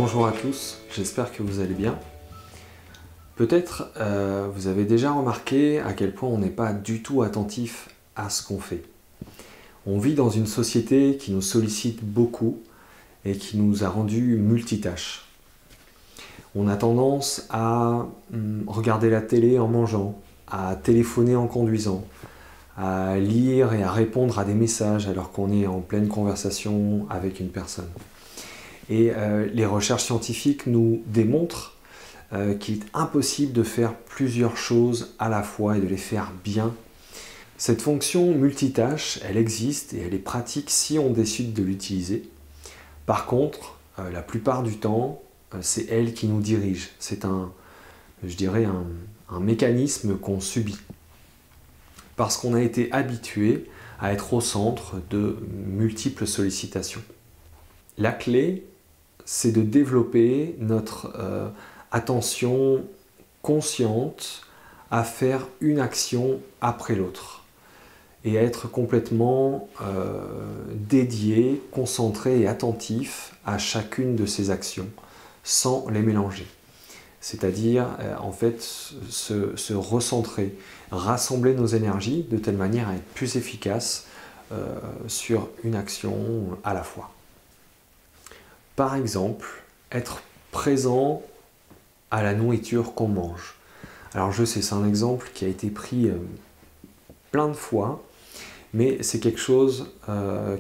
Bonjour à tous, j'espère que vous allez bien. Peut-être vous avez déjà remarqué à quel point on n'est pas du tout attentif à ce qu'on fait. On vit dans une société qui nous sollicite beaucoup et qui nous a rendus multitâches. On a tendance à regarder la télé en mangeant, à téléphoner en conduisant, à lire et à répondre à des messages alors qu'on est en pleine conversation avec une personne. Et les recherches scientifiques nous démontrent qu'il est impossible de faire plusieurs choses à la fois et de les faire bien. Cette fonction multitâche, elle existe et elle est pratique si on décide de l'utiliser. Par contre, la plupart du temps, c'est elle qui nous dirige. C'est un mécanisme qu'on subit. Parce qu'on a été habitué à être au centre de multiples sollicitations. La clé, c'est de développer notre attention consciente à faire une action après l'autre et à être complètement dédié, concentré et attentif à chacune de ces actions sans les mélanger. C'est-à-dire en fait se recentrer, rassembler nos énergies de telle manière à être plus efficace sur une action à la fois. Par exemple, être présent à la nourriture qu'on mange. Alors je sais, c'est un exemple qui a été pris plein de fois, mais c'est quelque chose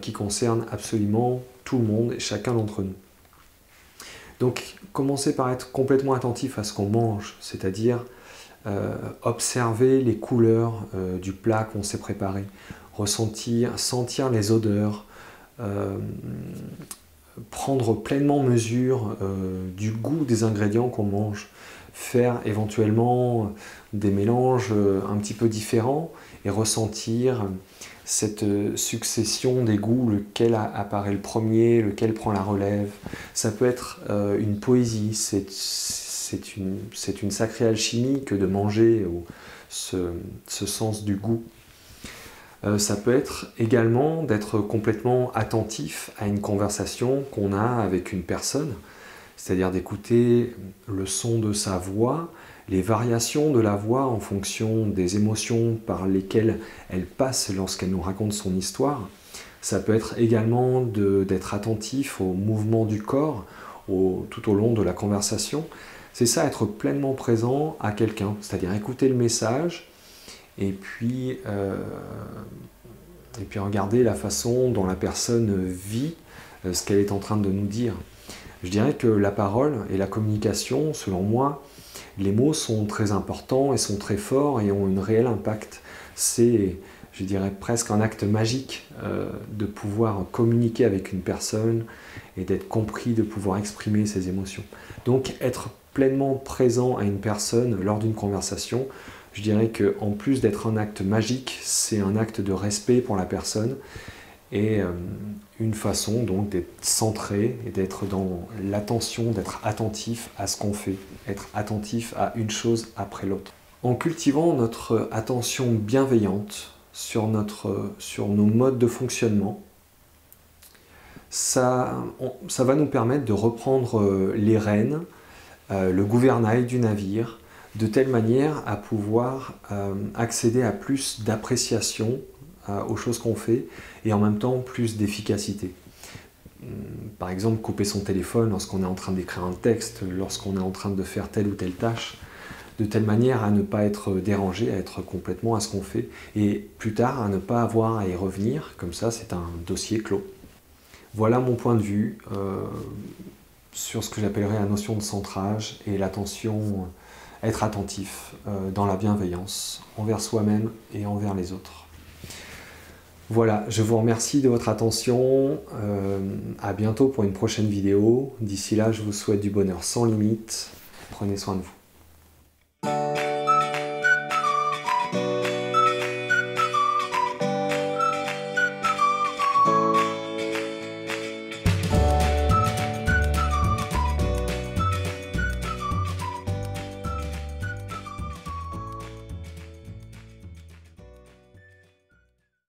qui concerne absolument tout le monde et chacun d'entre nous. Donc, commencez par être complètement attentif à ce qu'on mange, c'est-à-dire observer les couleurs du plat qu'on s'est préparé, sentir les odeurs, prendre pleinement mesure du goût des ingrédients qu'on mange, faire éventuellement des mélanges un petit peu différents et ressentir cette succession des goûts, lequel apparaît le premier, lequel prend la relève. Ça peut être une poésie, c'est une sacrée alchimie que de manger ce sens du goût. Ça peut être également d'être complètement attentif à une conversation qu'on a avec une personne, c'est-à-dire d'écouter le son de sa voix, les variations de la voix en fonction des émotions par lesquelles elle passe lorsqu'elle nous raconte son histoire. Ça peut être également d'être attentif aux mouvements du corps tout au long de la conversation. C'est ça, être pleinement présent à quelqu'un, c'est-à-dire écouter le message, et puis regarder la façon dont la personne vit ce qu'elle est en train de nous dire. Je dirais que la parole et la communication, selon moi, les mots sont très importants et sont très forts et ont un réel impact. C'est, je dirais, presque un acte magique de pouvoir communiquer avec une personne et d'être compris, de pouvoir exprimer ses émotions. Donc être pleinement présent à une personne lors d'une conversation, je dirais qu'en plus d'être un acte magique, c'est un acte de respect pour la personne et une façon donc d'être centré et d'être dans l'attention, d'être attentif à ce qu'on fait, être attentif à une chose après l'autre. En cultivant notre attention bienveillante sur nos modes de fonctionnement, ça va nous permettre de reprendre les rênes, le gouvernail du navire, de telle manière à pouvoir accéder à plus d'appréciation aux choses qu'on fait et en même temps plus d'efficacité. Par exemple, couper son téléphone lorsqu'on est en train d'écrire un texte, lorsqu'on est en train de faire telle ou telle tâche, de telle manière à ne pas être dérangé, à être complètement à ce qu'on fait et plus tard à ne pas avoir à y revenir, comme ça c'est un dossier clos. Voilà mon point de vue sur ce que j'appellerais la notion de centrage et l'attention, être attentif dans la bienveillance envers soi-même et envers les autres. Voilà, je vous remercie de votre attention, à bientôt pour une prochaine vidéo. D'ici là, je vous souhaite du bonheur sans limite, prenez soin de vous.